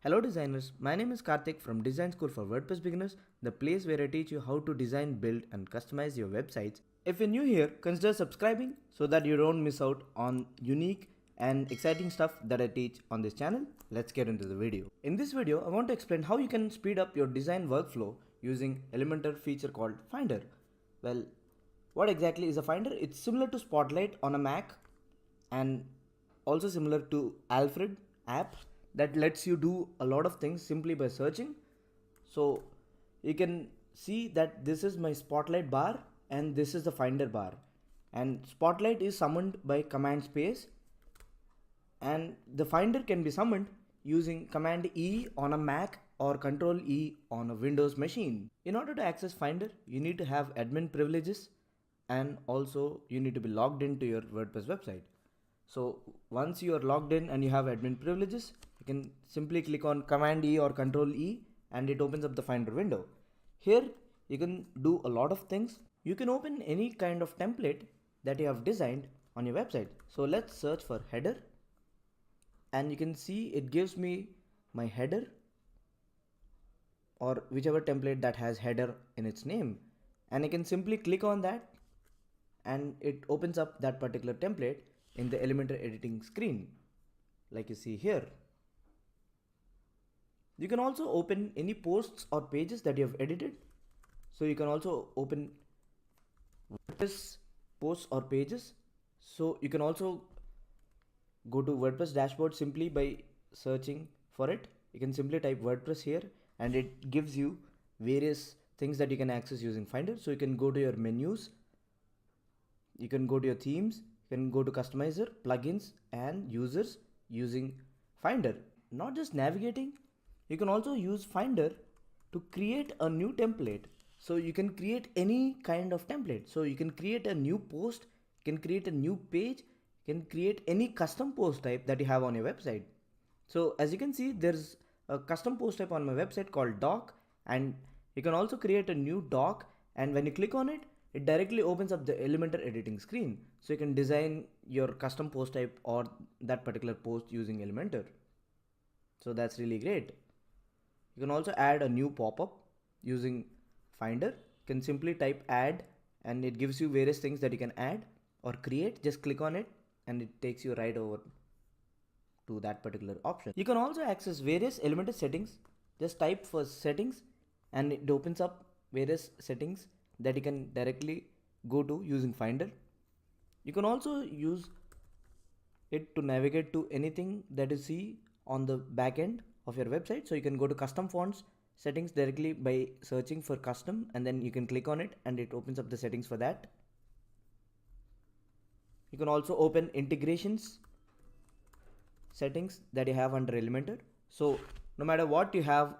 Hello designers, my name is Karthik from Design School for WordPress Beginners, the place where I teach you how to design, build and customize your websites. If you're new here, consider subscribing so that you don't miss out on unique and exciting stuff that I teach on this channel. Let's get into the video. In this video, I want to explain how you can speed up your design workflow using Elementor feature called Finder. Well, what exactly is a Finder? It's similar to Spotlight on a Mac and also similar to Alfred app that lets you do a lot of things simply by searching. So you can see that this is my Spotlight bar and this is the Finder bar, and Spotlight is summoned by command space and the Finder can be summoned using command E on a Mac or control E on a Windows machine. In order to access Finder, you need to have admin privileges and also you need to be logged into your WordPress website. So once you are logged in and you have admin privileges, you can simply click on command E or control E and it opens up the Finder window. Here you can do a lot of things. You can open any kind of template that you have designed on your website. So let's search for header and you can see it gives me my header or whichever template that has header in its name, and I can simply click on that and it opens up that particular template in the Elementor editing screen like you see here. You can also open any posts or pages that you have edited. So you can also open WordPress posts or pages. So you can also go to WordPress dashboard simply by searching for it. You can simply type WordPress here and it gives you various things that you can access using Finder. So you can go to your menus, you can go to your themes, you can go to customizer, plugins and users using Finder. Not just navigating, you can also use Finder to create a new template. So you can create any kind of template. So you can create a new post, you can create a new page, you can create any custom post type that you have on your website. So as you can see, there's a custom post type on my website called doc, and you can also create a new doc, and when you click on it, it directly opens up the Elementor editing screen. So you can design your custom post type or that particular post using Elementor. So that's really great. You can also add a new pop-up using Finder. You can simply type add and it gives you various things that you can add or create. Just click on it and it takes you right over to that particular option. You can also access various Elementor settings. Just type for settings and it opens up various settings that you can directly go to using Finder. You can also use it to navigate to anything that you see on the back end of your website. So you can go to custom fonts settings directly by searching for custom and then you can click on it and it opens up the settings for that. You can also open integrations settings that you have under Elementor. So no matter what you have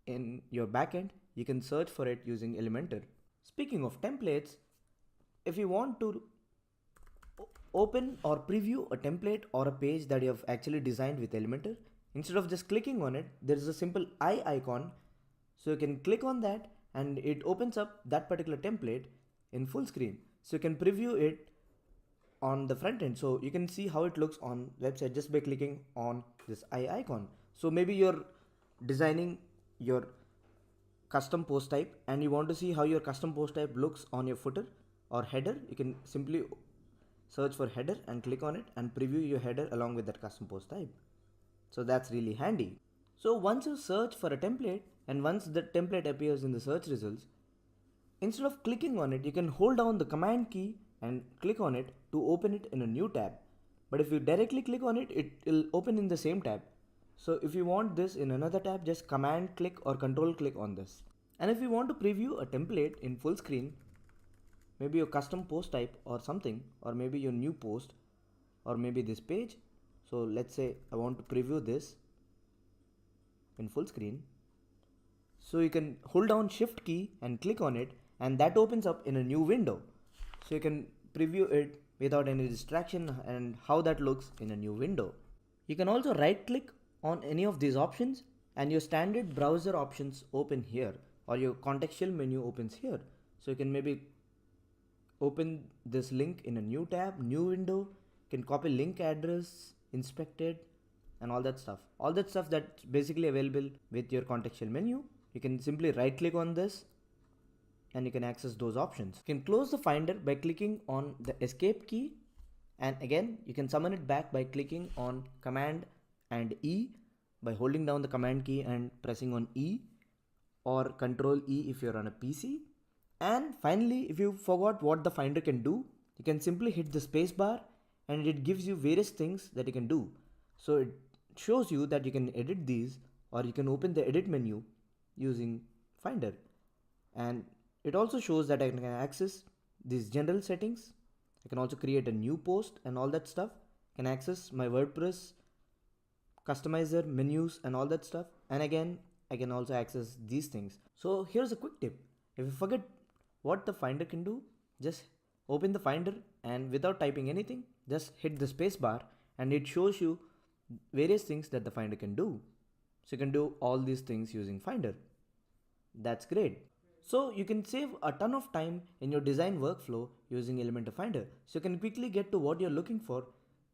in your backend, you can search for it using Elementor. Speaking of templates, if you want to open or preview a template or a page that you have actually designed with Elementor, instead of just clicking on it, there is a simple eye icon. So you can click on that and it opens up that particular template in full screen. So you can preview it on the front end. So you can see how it looks on website just by clicking on this eye icon. So maybe you're designing your custom post type and you want to see how your custom post type looks on your footer or header. You can simply search for header and click on it and preview your header along with that custom post type. So that's really handy. So once you search for a template and once the template appears in the search results, instead of clicking on it, you can hold down the command key and click on it to open it in a new tab. But if you directly click on it, it will open in the same tab. So if you want this in another tab, just command click or control click on this. And if you want to preview a template in full screen, maybe your custom post type or something, or maybe your new post, or maybe this page. So let's say I want to preview this in full screen. So you can hold down shift key and click on it and that opens up in a new window. So you can preview it without any distraction and how that looks in a new window. You can also right click on any of these options and your standard browser options open here or your contextual menu opens here. So you can maybe open this link in a new tab, new window, you can copy link address, inspect it, and all that stuff. All that stuff that's basically available with your contextual menu. You can simply right click on this and you can access those options. You can close the Finder by clicking on the escape key, and again you can summon it back by clicking on Command and E by holding down the Command key and pressing on E, or Control E if you're on a PC. And finally, if you forgot what the Finder can do, you can simply hit the spacebar and it gives you various things that you can do. So it shows you that you can edit these, or you can open the edit menu using Finder. And it also shows that I can access these general settings. I can also create a new post and all that stuff. I can access my WordPress customizer, menus and all that stuff. And again, I can also access these things. So here's a quick tip. If you forget what the Finder can do, just open the Finder and without typing anything, just hit the space bar and it shows you various things that the Finder can do. So you can do all these things using Finder. That's great. So you can save a ton of time in your design workflow using Elementor Finder. So you can quickly get to what you're looking for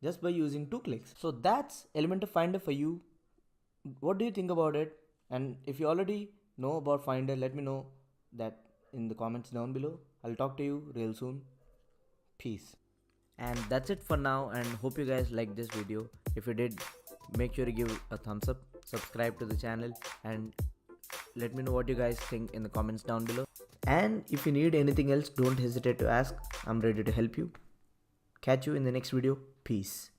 just by using 2 clicks. So that's Elementor Finder for you. What do you think about it? And if you already know about Finder, let me know that in the comments down below. I'll talk to you real soon. Peace. And that's it for now, and hope you guys liked this video. If you did, make sure to give a thumbs up, subscribe to the channel, and let me know what you guys think in the comments down below. And if you need anything else, don't hesitate to ask. I'm ready to help you. Catch you in the next video. Peace.